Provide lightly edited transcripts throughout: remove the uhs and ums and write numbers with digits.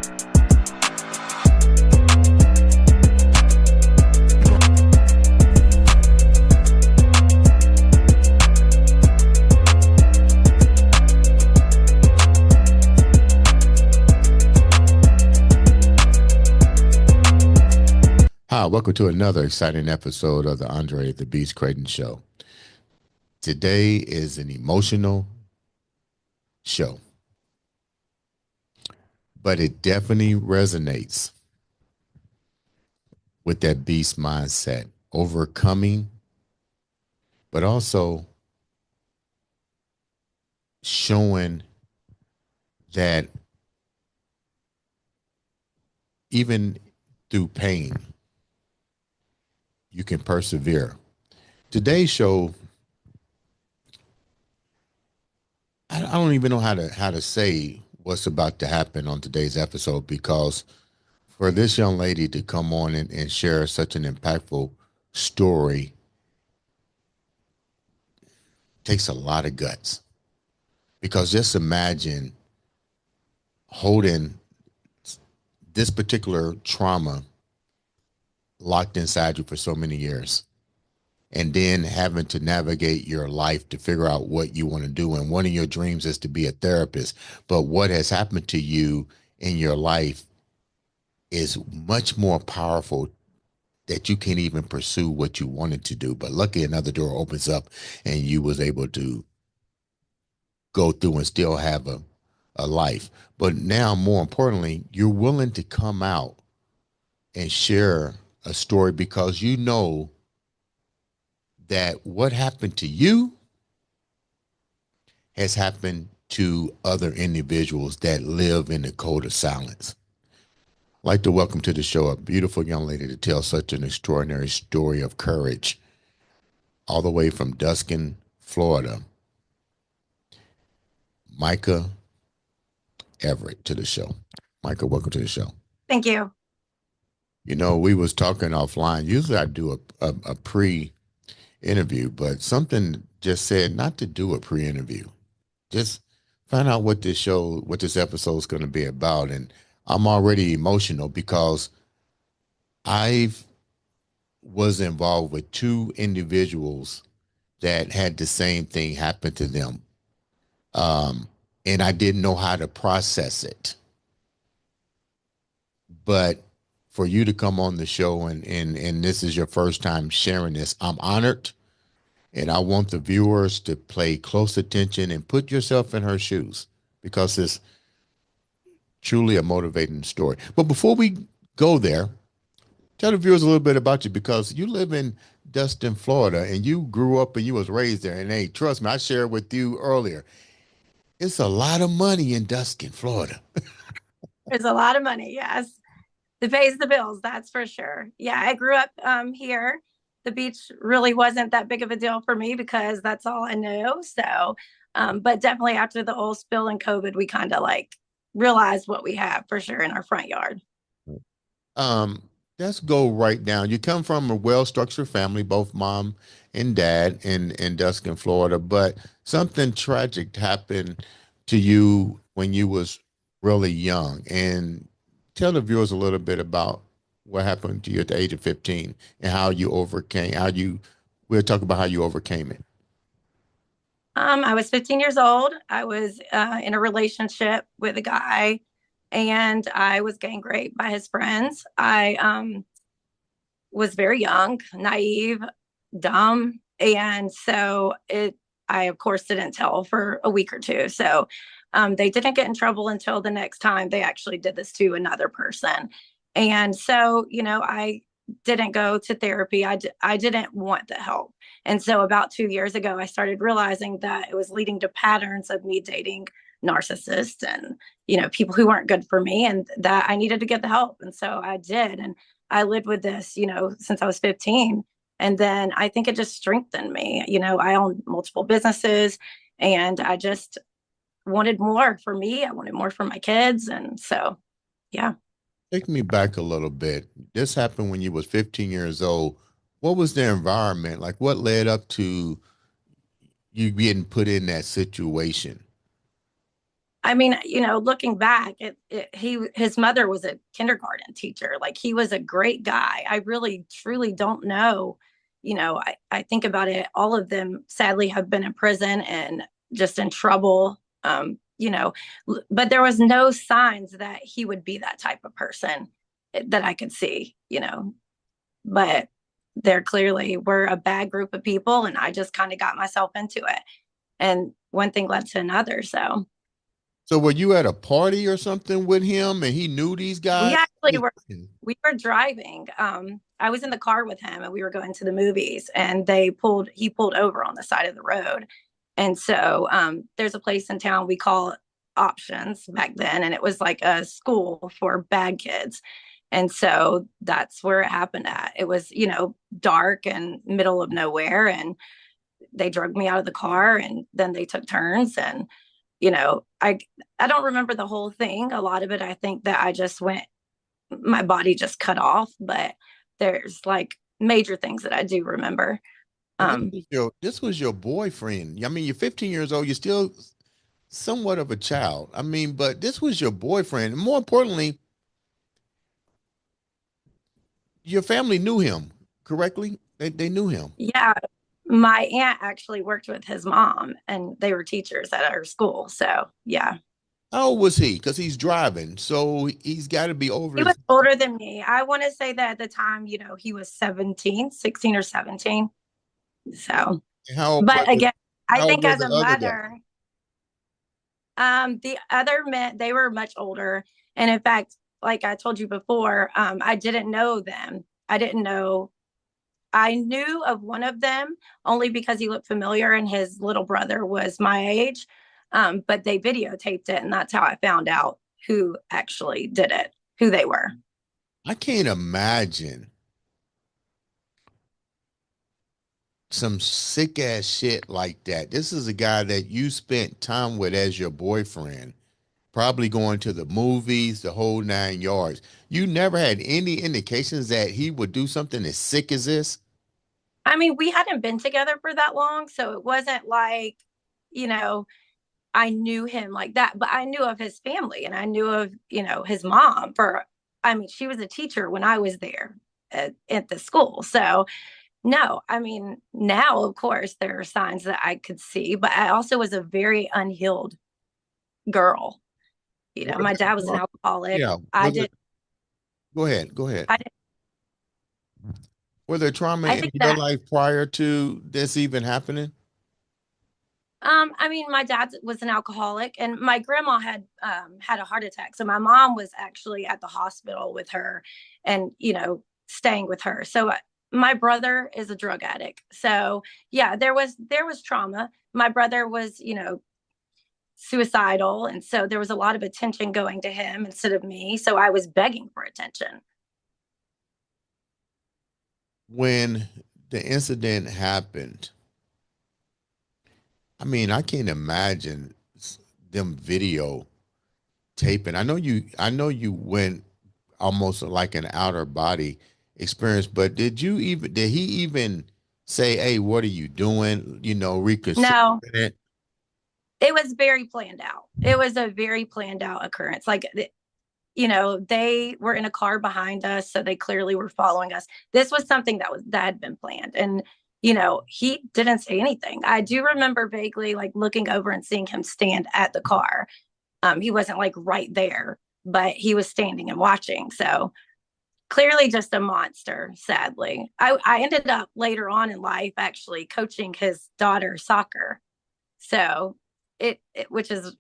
Hi, welcome to another exciting episode of the Andre The Beast Crayton Show. Today is an emotional show, but it definitely resonates with that beast mindset, overcoming, but also showing that even through pain, you can persevere. Today's show, I don't even know how to say what's about to happen on today's episode, because for this young lady to come on and share such an impactful story takes a lot of guts. Because just imagine holding this particular trauma locked inside you for so many years, and then having to navigate your life to figure out what you want to do. And one of your dreams is to be a therapist, but what has happened to you in your life is much more powerful that you can't even pursue what you wanted to do. But luckily another door opens up and you was able to go through and still have a life. But now, more importantly, you're willing to come out and share a story because you know that what happened to you has happened to other individuals that live in the code of silence. I'd like to welcome to the show a beautiful young lady to tell such an extraordinary story of courage, all the way from Duskin, Florida. Micha Everett to the show. Micha, welcome to the show. Thank you. You know, we was talking offline. Usually I do a pre-interview, but something just said not to do a pre-interview. Just find out what this episode is going to be about. And I'm already emotional because I was involved with two individuals that had the same thing happen to them. And I didn't know how to process it. But for you to come on the show and this is your first time sharing this, I'm honored. And I want the viewers to pay close attention and put yourself in her shoes, because it's truly a motivating story. But before we go there, tell the viewers a little bit about you, because you live in Dustin, Florida, and you grew up and you was raised there. And hey, trust me, I shared with you earlier, it's a lot of money in Dustin, Florida. There's a lot of money, yes. It pays the bills, that's for sure. Yeah, I grew up here. The beach really wasn't that big of a deal for me because that's all I knew. So, but definitely after the oil spill and COVID, we kind of like realized what we have for sure in our front yard. Let's go right down. You come from a well-structured family, both mom and dad in Dustin, Florida, but something tragic happened to you when you was really young. And tell the viewers a little bit about what happened to you at the age of 15 and how you overcame, we'll talk about how you overcame it. I was 15 years old. I was in a relationship with a guy, and I was gang raped by his friends. I was very young, naive, dumb. And so I of course didn't tell for a week or two. So they didn't get in trouble until the next time they actually did this to another person. And so, I didn't go to therapy. I didn't want the help. And so about 2 years ago, I started realizing that it was leading to patterns of me dating narcissists and, people who weren't good for me, and that I needed to get the help. And so I did. And I lived with this, since I was 15. And then I think it just strengthened me. I own multiple businesses, and I just wanted more for me. I wanted more for my kids. And so, yeah. Take me back a little bit. This happened when you was 15 years old. What was the environment like? What led up to you getting put in that situation? I mean, looking back, his mother was a kindergarten teacher. Like, he was a great guy. I really truly don't know. I think about it. All of them sadly have been in prison and just in trouble. But there was no signs that he would be that type of person that I could see. But there clearly were a bad group of people, and I just kind of got myself into it. And one thing led to another. So So were you at a party or something with him and he knew these we guys? actually were we were driving. I was in the car with him and we were going to the movies, and he pulled over on the side of the road. And so there's a place in town we call Options back then, and it was like a school for bad kids. And so that's where it happened at. It was, dark and middle of nowhere, and they drug me out of the car, and then they took turns. And I don't remember the whole thing. A lot of it, I think that I just went, my body just cut off. But there's like major things that I do remember. And Um, this was your boyfriend. I mean, you're 15 years old. You're still somewhat of a child. I mean, but this was your boyfriend. And more importantly, your family knew him correctly. They knew him. yeah, my aunt actually worked with his mom, and they were teachers at our school. So yeah, How old was he? Because he's driving, so he's got to be over he his. was older than me. I want to say that at the time, he was 17, 16 or 17. So, How old but again, I how old think was as the a other guy? mother, the other men, they were much older. And in fact, like I told you before, I didn't know them. I didn't know. I knew of one of them only because he looked familiar and his little brother was my age. But they videotaped it, and that's how I found out who actually did it, who they were. I can't imagine some sick ass shit like that. This is a guy that you spent time with as your boyfriend, probably going to the movies, the whole 9 yards. You never had any indications that he would do something as sick as this? I mean, we hadn't been together for that long, so it wasn't like, you know, I knew him like that, but I knew of his family, and I knew of, his mom I mean, she was a teacher when I was there at the school. So, no, I mean, now, of course, there are signs that I could see, but I also was a very unhealed girl. Were My dad was an there, alcoholic. yeah, I was it? did, Go ahead, go ahead. I did, Were there trauma I in think your that, life prior to this even happening? I mean, my dad was an alcoholic, and my grandma had a heart attack. So my mom was actually at the hospital with her, and staying with her. So my brother is a drug addict. So yeah, there was trauma. My brother was suicidal, and so there was a lot of attention going to him instead of me. So I was begging for attention. When the incident happened, I mean, I can't imagine them video taping. I know you went almost like an outer body experience, but did he even say, "Hey, what are you doing?" Reconsider No, it. it was very planned out. It was a very planned out occurrence. Like, they were in a car behind us, so they clearly were following us. This was something that had been planned, and he didn't say anything. I do remember vaguely like looking over and seeing him stand at the car. He wasn't like right there, but he was standing and watching. So clearly, just a monster. Sadly, I ended up later on in life actually coaching his daughter soccer. So which is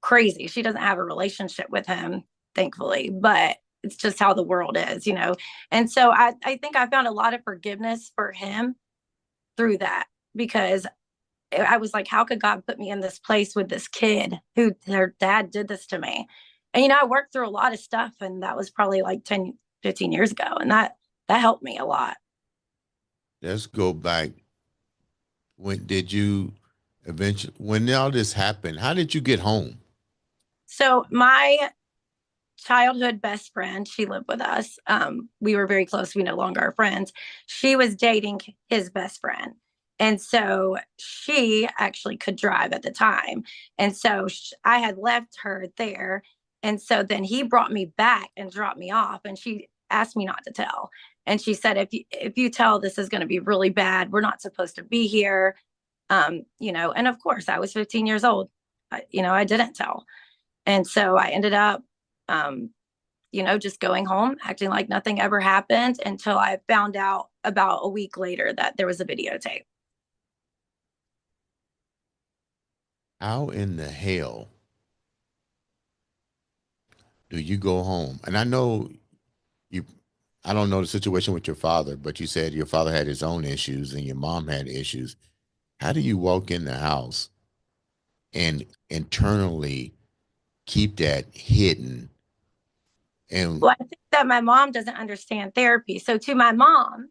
crazy. She doesn't have a relationship with him, thankfully, but it's just how the world is. And so I think I found a lot of forgiveness for him through that, because I was like, how could God put me in this place with this kid who their dad did this to me? And I worked through a lot of stuff, and that was probably like 10, 15 years ago. And that helped me a lot. Let's go back. When did you eventually, when all this happened, how did you get home? So my childhood best friend, she lived with us. We were very close. We no longer are friends. She was dating his best friend. And so she actually could drive at the time. And so I had left her there. And so then he brought me back and dropped me off. And she asked me not to tell. And she said, if you tell, this is going to be really bad. We're not supposed to be here. And of course, I was 15 years old. I didn't tell. And so I ended up, just going home, acting like nothing ever happened until I found out about a week later that there was a videotape. How in the hell do you go home? And I know you, I don't know the situation with your father, but you said your father had his own issues and your mom had issues. How do you walk in the house and internally keep that hidden? And Well, I think that my mom doesn't understand therapy. So to my mom,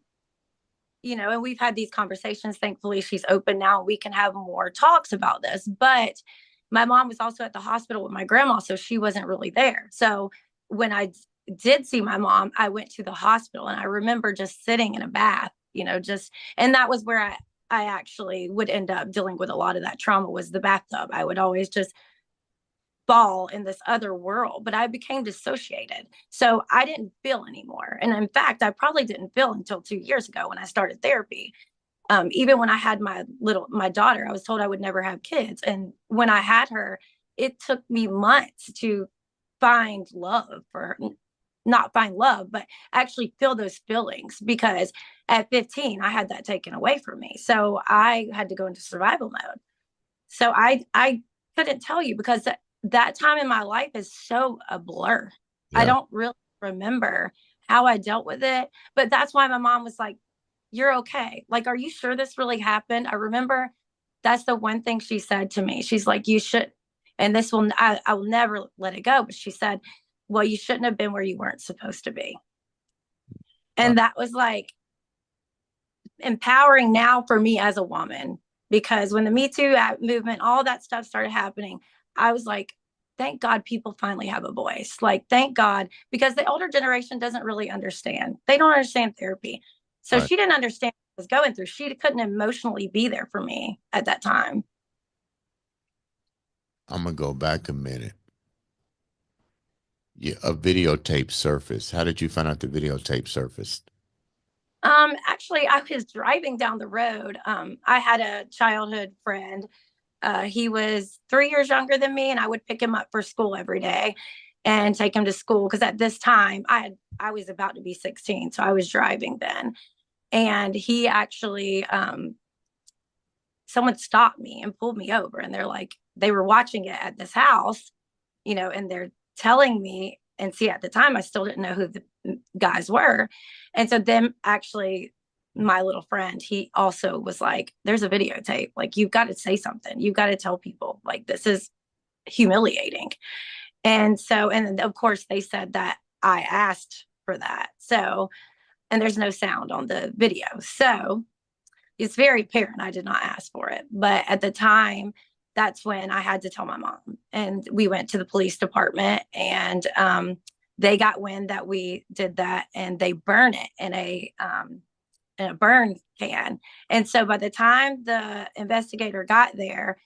and we've had these conversations. Thankfully, she's open now. We can have more talks about this. But my mom was also at the hospital with my grandma, so she wasn't really there. So when I did see my mom, I went to the hospital, and I remember just sitting in a bath, and that was where I actually would end up dealing with a lot of that trauma was the bathtub. I would always just fall in this other world, but I became dissociated. So I didn't feel anymore. And in fact, I probably didn't feel until 2 years ago when I started therapy. Even when I had my daughter, I was told I would never have kids. And when I had her, it took me months to find love for her. Not find love, but actually feel those feelings because at 15, I had that taken away from me. So I had to go into survival mode. So I couldn't tell you because that time in my life is so a blur. I yeah, don't really remember how I dealt with it, but that's why my mom was like, "You're okay. Like, are you sure this really happened?" I remember that's the one thing she said to me. She's like, "You should," and I will never let it go. But she said, "Well, you shouldn't have been where you weren't supposed to be," uh, and that was like empowering now for me as a woman because when the Me Too movement, all that stuff started happening, I was like, thank God people finally have a voice. Like, thank God, because the older generation doesn't really understand. They don't understand therapy. So right. she didn't understand what I was going through. She couldn't emotionally be there for me at that time. I'm gonna go back a minute. Yeah, a videotape surfaced. How did you find out the videotape surfaced? Actually, I was driving down the road. I had a childhood friend. He was 3 years younger than me, and I would pick him up for school every day and take him to school because at this time I was about to be 16, so I was driving then. And he actually, someone stopped me and pulled me over, and they're like, they were watching it at this house, and they're telling me. And see, at the time, I still didn't know who the guys were, and so them actually my little friend, he also was like, there's a videotape. Like, you've got to say something. You've got to tell people, like, this is humiliating. And so, and then of course, they said that I asked for that. So, and there's no sound on the video. So it's very apparent I did not ask for it. But at the time, that's when I had to tell my mom. And we went to the police department and they got wind that we did that and they burn it in a burn can. And so by the time the investigator got there,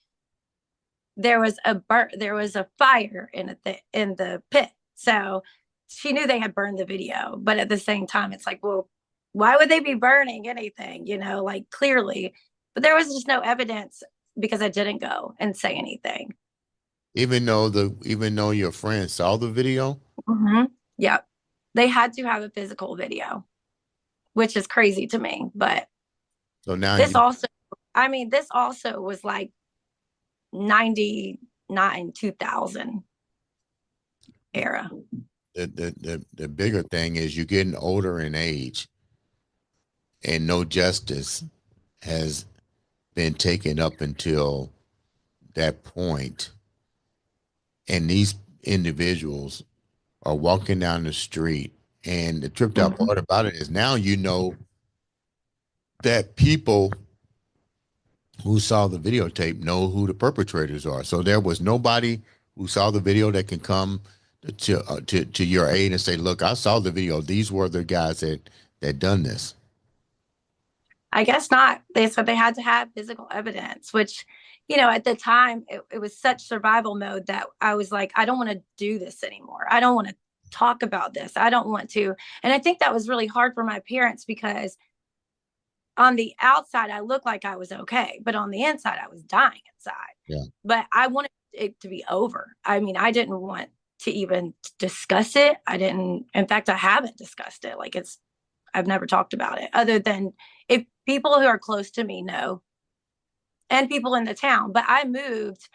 there was a fire in the pit. So she knew they had burned the video, but at the same time, it's like, well, why would they be burning anything? Like clearly, but there was just no evidence because I didn't go and say anything. Even though your friend saw the video, Mm-hmm. Yep, they had to have a physical video, which is crazy to me. But so now this you also, I mean, this also was like 99, 2000 era. the bigger thing is you're getting older in age and no justice has been taken up until that point. And these individuals are walking down the street. And the tripped out Mm-hmm. part about it is now you know that people who saw the videotape know who the perpetrators are. So there was nobody who saw the video that can come to your aid and say, "Look, I saw the video. These were the guys that done this." I guess not. They said they had to have physical evidence, which, at the time it was such survival mode that I was like, I don't want to do this anymore. I don't want to talk about this. I don't want to. And I think that was really hard for my parents because on the outside, I looked like I was okay, but on the inside, I was dying inside. Yeah. But I wanted it to be over. I mean, I didn't want to even discuss it. I didn't, in fact, I haven't discussed it. Like I've never talked about it other than if people who are close to me know and people in the town. But I moved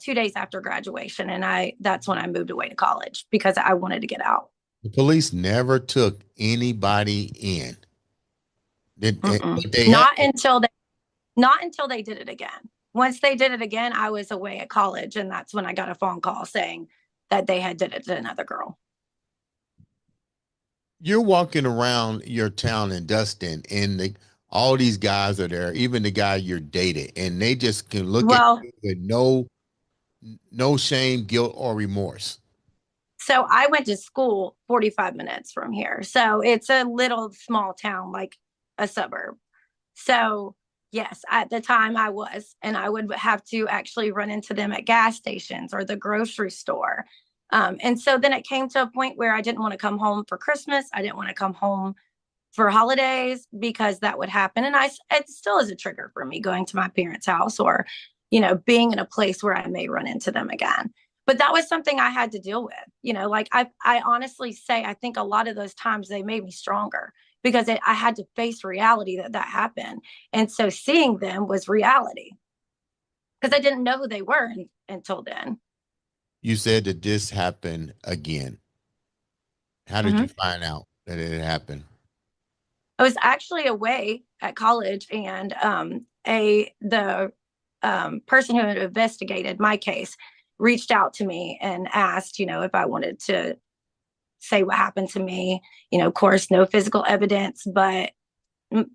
2 days after graduation, and that's when I moved away to college because I wanted to get out. The police never took anybody in. But they had. Not until they did it again. Once they did it again, I was away at college, and that's when I got a phone call saying that they had did it to another girl. You're walking around your town in Dustin, and all these guys are there, even the guy you're dating, and they just can look at Well, you with no shame, guilt, or remorse. so I went to school 45 minutes from here. So it's a little small town, like a suburb. So, yes, at the time I was, and I would have to actually run into them at gas stations or the grocery store. And so then it came to a point where I didn't want to come home for Christmas. I didn't want to come home for holidays because that would happen. And it still is a trigger for me going to my parents' house or, being in a place where I may run into them again. But that was something I had to deal with. Like I honestly say, I think a lot of those times they made me stronger because I had to face reality that happened. And so seeing them was reality because I didn't know who they were until then. You said that this happened again. How did you Mm-hmm. find out that it had happened? I was actually away at college, and the person who had investigated my case reached out to me and asked, if I wanted to say what happened to me. Of course, no physical evidence, but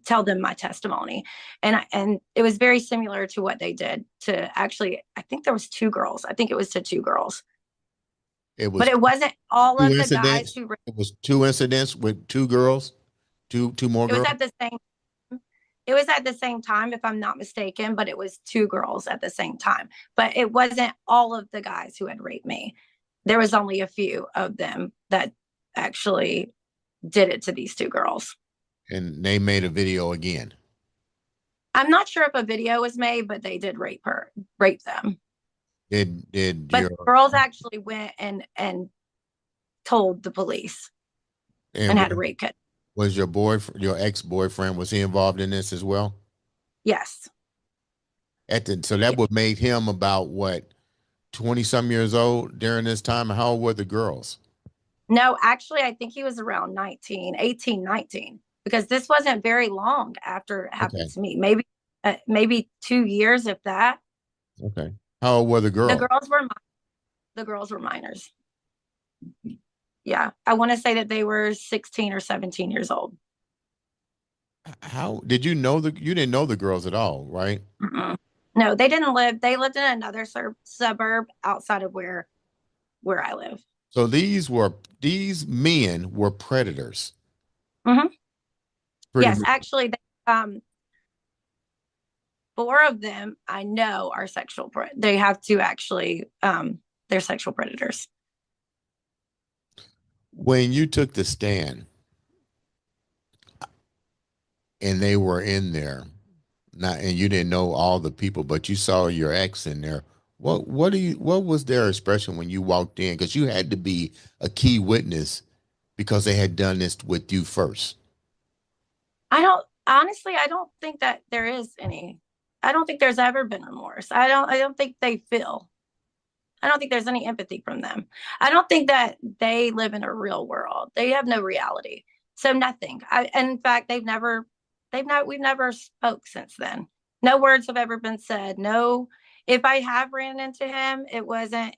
tell them my testimony. And it was very similar to what they did to actually. I think there was two girls. I think it was to two girls, It but was it wasn't all two of the guys incidents. who. It was two incidents with two girls, two more It was girls. at the same it was at the same time, if I'm not mistaken, but it was two girls at the same time. But it wasn't all of the guys who had raped me. There was only a few of them that actually did it to these two girls. And they made a video again. I'm not sure if a video was made, but they did rape them. Did But your the girls actually went and told the police and and had a rape kit. was your boyfriend, your ex-boyfriend, was he involved in this as well? Yes. So that Yeah. would make him about what, 20 some years old during this time. How old were the girls? No, actually, I think he was around 19, 18, 19, because this wasn't very long after it happened Okay. to me. Maybe 2 years, if that. Okay. How old were the The girls? girls were the girls were minors. Yeah, I want to say that they were 16 or 17 years old. How did you didn't know the girls at all, right? Mm-mm. No, they didn't live. They lived in another suburb outside of where I live. So these men were predators. Hmm. Pretty Yes, much. actually, four of them I know are sexual. They have to actually. They're sexual predators. When you took the stand and they were in there, not and you didn't know all the people, but you saw your ex in there. What was their expression when you walked in? Because you had to be a key witness because they had done this with you first. I don't think that there is any. I don't think there's ever been remorse. I don't think they feel. I don't think there's any empathy from them. I don't think that they live in a real world. They have no reality. So nothing. And in fact, we've never spoke since then. No words have ever been said. No, if I have ran into him, it wasn't,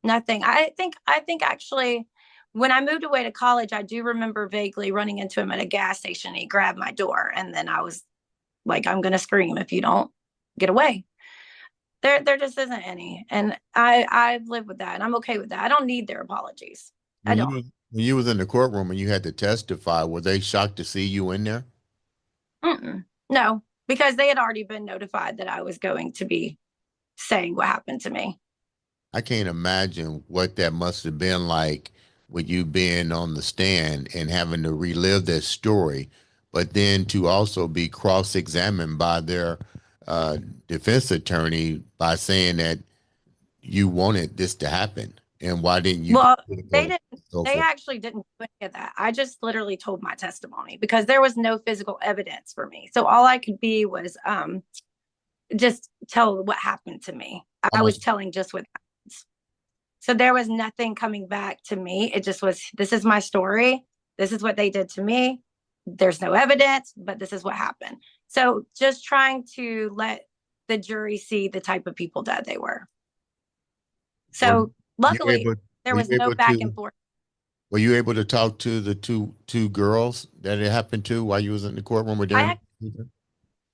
nothing. I think actually when I moved away to college, I do remember vaguely running into him at a gas station. He grabbed my door and then I was like, I'm gonna scream if you don't get away. There just isn't any. And I've lived with that and I'm okay with that. I don't need their apologies. I When don't. you when you was in the courtroom and you had to testify, were they shocked to see you in there? Mm-mm. No, because they had already been notified that I was going to be saying what happened to me. I can't imagine what that must have been like with you being on the stand and having to relive that story, but then to also be cross-examined by their uh, defense attorney by saying that you wanted this to happen and why didn't you Well, they go didn't, so they forth. actually didn't do any of that. I just literally told my testimony because there was no physical evidence for me. So all I could be was just tell what happened to me. I was Almost telling just what happened. So there was nothing coming back to me. It just was, this is my story. This is what they did to me. There's no evidence, but this is what happened. So just trying to let the jury see the type of people that they were. were So you luckily, able there were you was no able back and to forth. were you able to talk to the two girls that it happened to while you was in the courtroom or I during?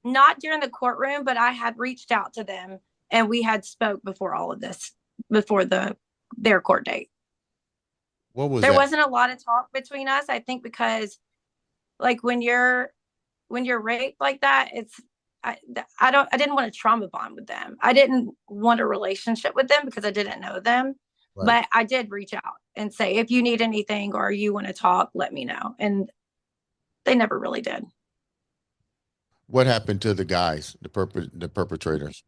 not during the courtroom, but I had reached out to them and we had spoke before all of this, before their court date. What was There that? wasn't a lot of talk between us, I think, because like when you're raped like that, it's I didn't want a trauma bond with them. I didn't want a relationship with them because I didn't know them. Right. But I did reach out and say, if you need anything or you want to talk, let me know. And they never really did. What happened to the guys, the perpetrators?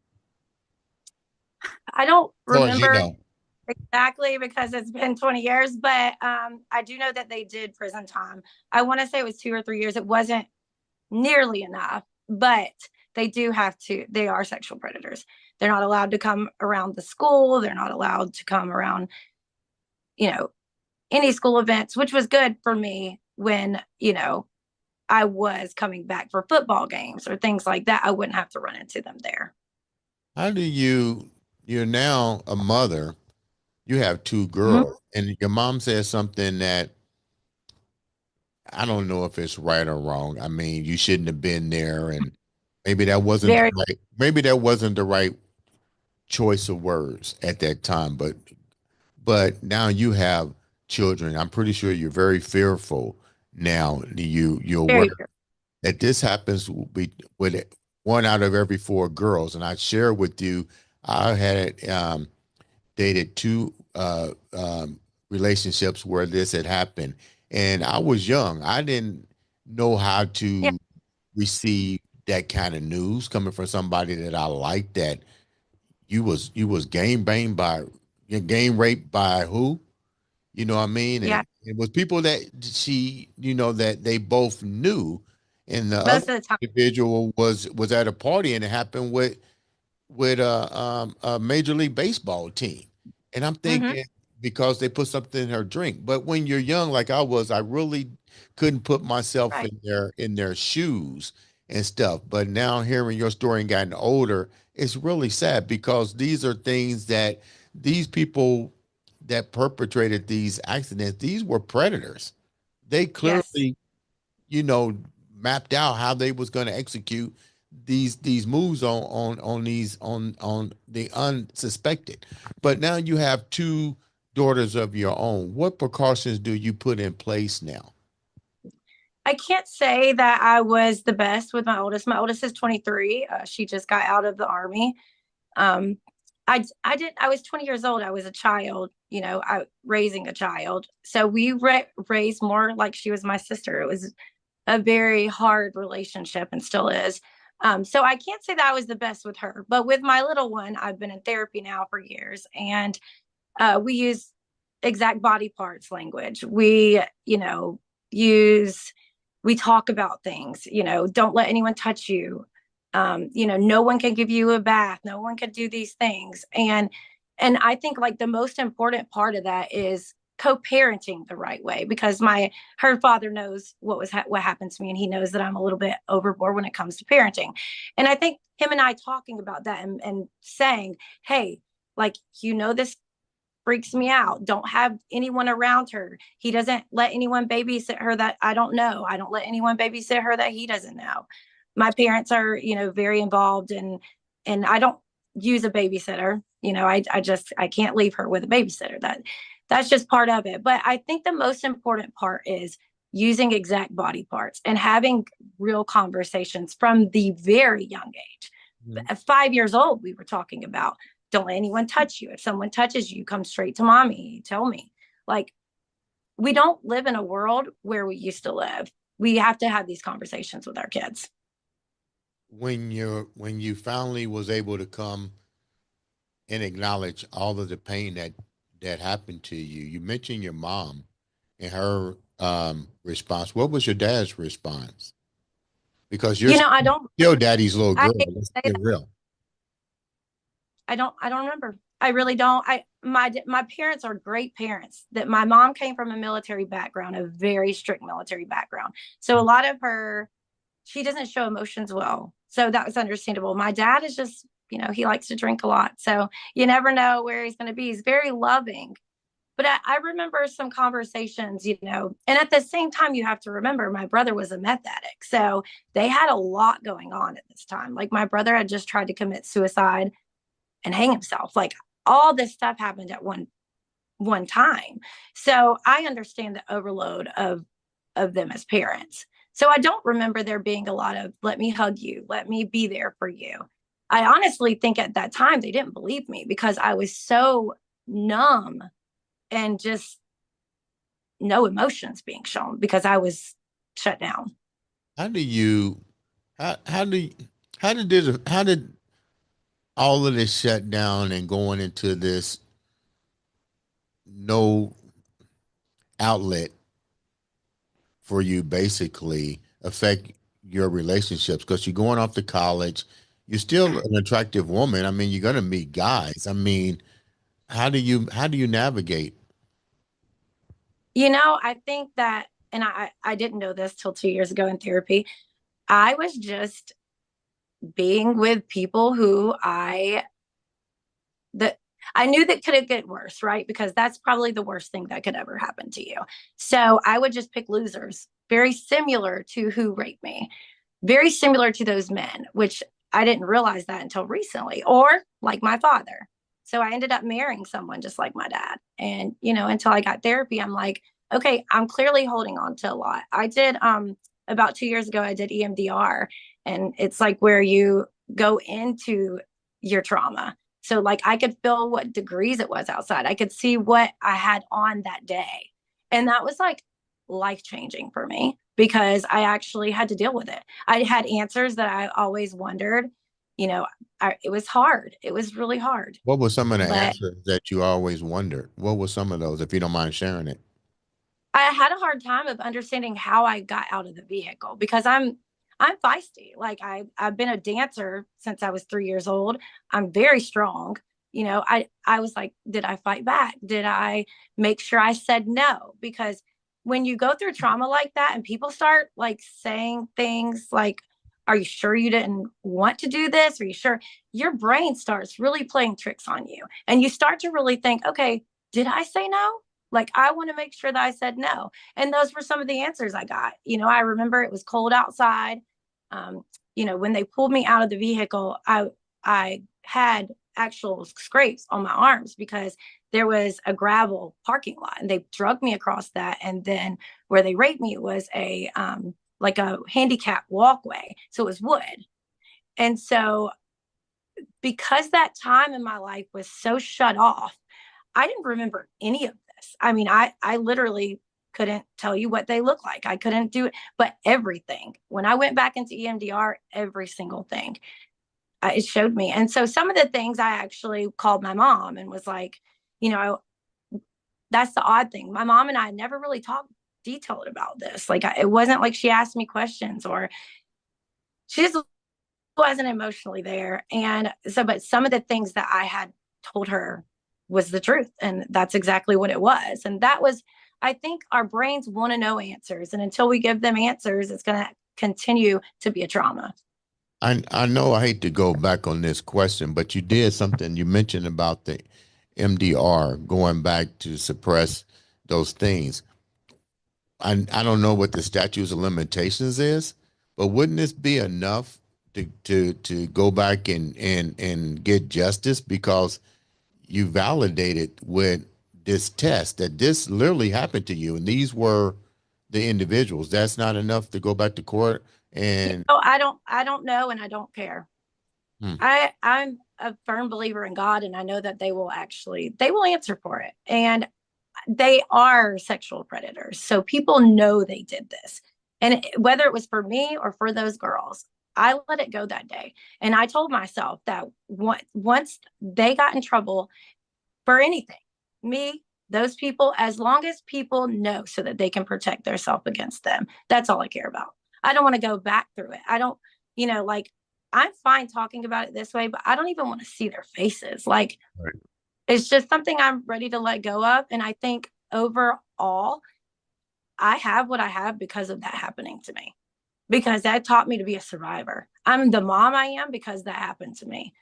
I don't As far as you remember know. exactly because it's been 20 years, but I do know that they did prison time. I want to say it was 2 or 3 years. It wasn't nearly enough, but they do have to, they are sexual predators. They're not allowed to come around the school. They're not allowed to come around, you know, any school events, which was good for me when, I was coming back for football games or things like that. I wouldn't have to run into them there. How do you're now a mother, you have two Mm-hmm. girls, and your mom says something that I don't know if it's right or wrong. I mean, you shouldn't have been there, and Very, maybe that wasn't the right choice of words at that time, but now you have children. I'm pretty sure you're very fearful now. You're aware very, that this happens with one out of every four girls. And I share with you, I had dated two relationships where this had happened, and I was young. I didn't know how yeah, to receive that kind of news coming from somebody that I liked. That you was game raped by who? You know what I mean? yeah. And it was people that that they both knew. And the other Most of the time. individual was at a party and it happened with a Major League Baseball team. And I'm Mm-hmm. thinking because they put something in her drink. But when you're young, like I was, I really couldn't put myself Right. in their shoes and stuff. But now hearing your story and getting older, it's really sad because these are things that these people that perpetrated these accidents, these were predators. They Yes. clearly, mapped out how they was going to execute these moves on the unsuspected. But now you have two daughters of your own. What precautions do you put in place now? I can't say that I was the best with my oldest. My oldest is 23. She just got out of the army. Um, I was 20 years old. I was a child, I raising a child. So we raised more like she was my sister. It was a very hard relationship and still is. So I can't say that I was the best with her, but with my little one, I've been in therapy now for years, and we use exact body parts language. Use we talk about things. Don't let anyone touch you. No one can give you a bath. No one can do these things. And I think like the most important part of that is co-parenting the right way, because her father knows what happened to me, and he knows that I'm a little bit overboard when it comes to parenting. And I think him and I talking about that and saying, hey, like, this freaks me out. Don't have anyone around her. He doesn't let anyone babysit her that I don't know. I don't let anyone babysit her that he doesn't know. My parents are, very involved, and I don't use a babysitter. I can't leave her with a babysitter. That's just part of it. But I think the most important part is using exact body parts and having real conversations from the very young age. Mhm. At 5 years old, we were talking about, don't let anyone touch you. If someone touches you, come straight to mommy, tell me. Like, we don't live in a world where we used to live. We have to have these conversations with our kids. When you finally was able to come and acknowledge all of the pain that happened to you, you mentioned your mom and her response. What was your dad's response? Because you're You know, I don't, still daddy's little I girl. hate Let's to say get that. real. I don't remember. I really don't. My parents are great parents. That my mom came from a military background, a very strict military background. So a lot of her, she doesn't show emotions well. So that was understandable. My dad is just, he likes to drink a lot. So you never know where he's going to be. He's very loving. But I remember some conversations, and at the same time, you have to remember my brother was a meth addict. So they had a lot going on at this time. Like my brother had just tried to commit suicide and hang himself. Like all this stuff happened at one time. So I understand the overload of them as parents. So I don't remember there being a lot of let me hug you, let me be there for you. I honestly think at that time they didn't believe me because I was so numb and just no emotions being shown because I was shut down. How do you how do you, how did all of this shut down and going into this no outlet for you basically affect your relationships? Because you're going off to college, you're still an attractive woman. I mean, you're gonna meet guys. I mean, how do you navigate? I think that, and I didn't know this till 2 years ago in therapy. I was just being with people who that I knew that could get worse, right? Because that's probably the worst thing that could ever happen to you. So I would just pick losers, very similar to who raped me, very similar to those men, which I didn't realize that until recently, or like my father. So I ended up marrying someone just like my dad. And, until I got therapy, I'm like, okay, I'm clearly holding on to a lot. I did, about 2 years ago, I did EMDR, and it's like where you go into your trauma. So, like, I could feel what degrees it was outside. I could see what I had on that day. And that was like life changing for me because I actually had to deal with it. I had answers that I always wondered. It was hard. It was really hard. What were some of the But answers that you always wondered? What were some of those, if you don't mind sharing it? I had a hard time of understanding how I got out of the vehicle because I'm feisty. Like I've been a dancer since I was 3 years old. I'm very strong. I was like, did I fight back? Did I make sure I said no? Because when you go through trauma like that and people start like saying things like, are you sure you didn't want to do this? Are you sure? Your brain starts really playing tricks on you. And you start to really think, okay, did I say no? Like, I want to make sure that I said no. And those were some of the answers I got. I remember it was cold outside. Um, when they pulled me out of the vehicle, I had actual scrapes on my arms because there was a gravel parking lot and they drug me across that. And then where they raped me was a like a handicap walkway. So it was wood. And so because that time in my life was so shut off, I didn't remember any of this. I mean, I literally couldn't tell you what they look like. I couldn't do it, but everything. When I went back into EMDR, every single thing, it showed me. And so some of the things I actually called my mom and was like, you know, that's the odd thing. My mom and I never really talked detailed about this. Like it wasn't like she asked me questions or she just wasn't emotionally there. And so, but some of the things that I had told her was the truth. And that's exactly what it was. And that was, I think our brains want to know answers. And until we give them answers, it's going to continue to be a trauma. I know I hate to go back on this question, but you did something. You mentioned about the MDR going back to suppress those things. I don't know what the statutes of limitations is, but wouldn't this be enough to go back and get justice because you validated with this test that this literally happened to you, and the individuals. That's not enough to go back to court and I don't know, and I don't care. hmm, I'm a firm believer in God, and I know that they will answer for it. And they are sexual predators. So people know they did this. And whether it was for me or for those girls, I let it go that day. And I told myself that once they got in trouble for anything, me, those people, as long as people know so that they can protect themselves against them, that's all I care about. I don't want to go back through it. I don't, like, I'm fine talking about it this way, but I don't even want to see their faces. Like, right. it's just something I'm ready to let go of. And I think overall, I have what I have because of that happening to me, because that taught me to be a survivor. I'm the mom I am because that happened to me.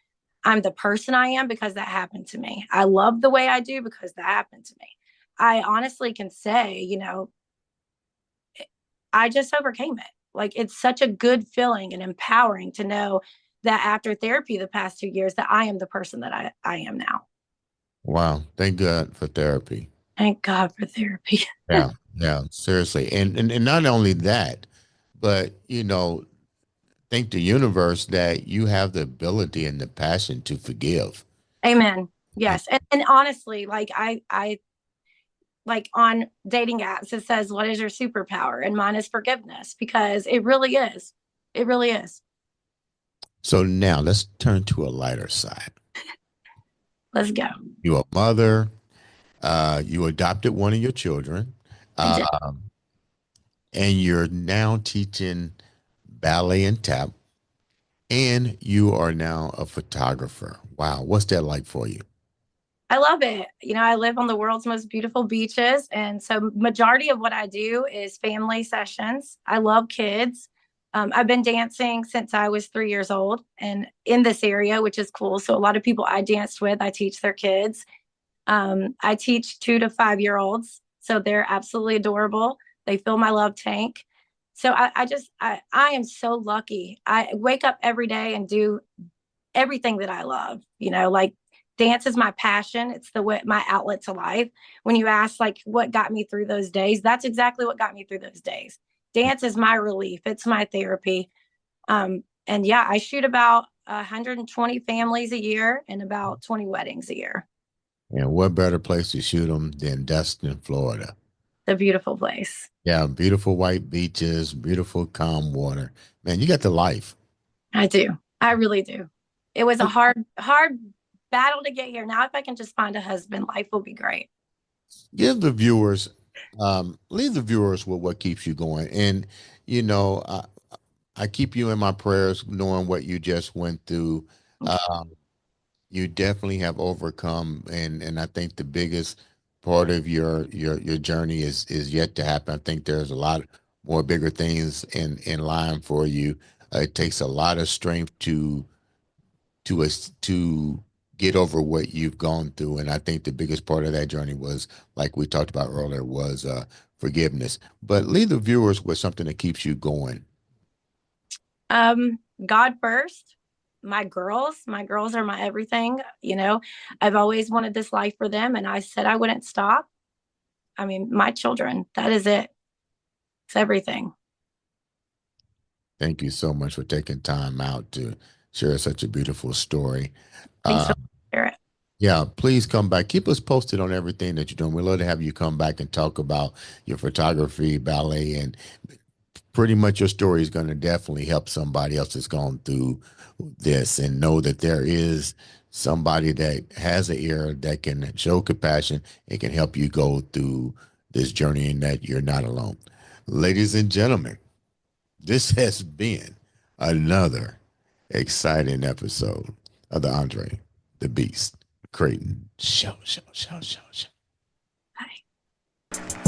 I'm the person I am because that happened to me. I love the way I do because that happened to me. I honestly can say, I just overcame it. Like, it's such a good feeling and empowering to know that after therapy the past 2 years, that I am the person that I am now. Wow. Thank God for therapy. Thank God for therapy. Yeah. Yeah. Seriously. And not only that, but thank the universe that you have the ability and the passion to forgive. Amen. And Yes. And honestly, like I like on dating apps, it says, what is your superpower? And mine is forgiveness, because it really is. It really is. so now let's turn to a lighter side. Let's go. You're a mother. You adopted one of your children, I uh, did. and you're now teaching ballet and tap, and you are now a photographer. Wow, what's that like for you? I love it. I live on the world's most beautiful beaches. And so majority of what I do is family sessions. I love kids. I've been dancing since I was 3 years old and in this area, which is cool. So a lot of people I danced with, I teach their kids. I teach 2 to 5 year olds. So they're absolutely adorable. They fill my love tank. So I am so lucky. I wake up every day and do everything that I love, like dance is my passion. It's my outlet to life. When you ask like what got me through those days, that's exactly what got me through those days. Dance is my relief. It's my therapy. And yeah, I shoot about 120 families a year and about 20 weddings a year. And what better place to shoot them than Destin, Florida? It's a beautiful place. Yeah, beautiful white beaches, beautiful calm water. Man, you got the life. I do. I really do. It was a hard battle to get here. Now, if I can just find a husband, life will be great. Give the viewers, leave the viewers with what keeps you going. And, you know, I, I keep you in my prayers, knowing what you just went through. Thank you. Um, you definitely have overcome, and I think the biggest part of your journey is yet to happen. I think there's a lot more bigger things in line for you. It takes a lot of strength to get over what you've gone through, and I think the biggest part of that journey was, like we talked about earlier, was forgiveness. But leave the viewers with something that keeps you going. God first. My girls are my everything. I've always wanted this life for them, and I said I wouldn't stop. I mean, my children, that is it. It's everything. Thank you so much for taking time out to share such a beautiful story. Thanks Uh, for sharing it. yeah, please come back. Keep us posted on everything that you're doing. We'd love to have you come back and talk about your photography, ballet, and pretty much your story is going to definitely help somebody else that's gone through this, and know that there is somebody that has an ear that can show compassion and can help you go through this journey, and that you're not alone. Ladies and gentlemen, this has been another exciting episode of the Andre the Beast Crayton Show. Bye.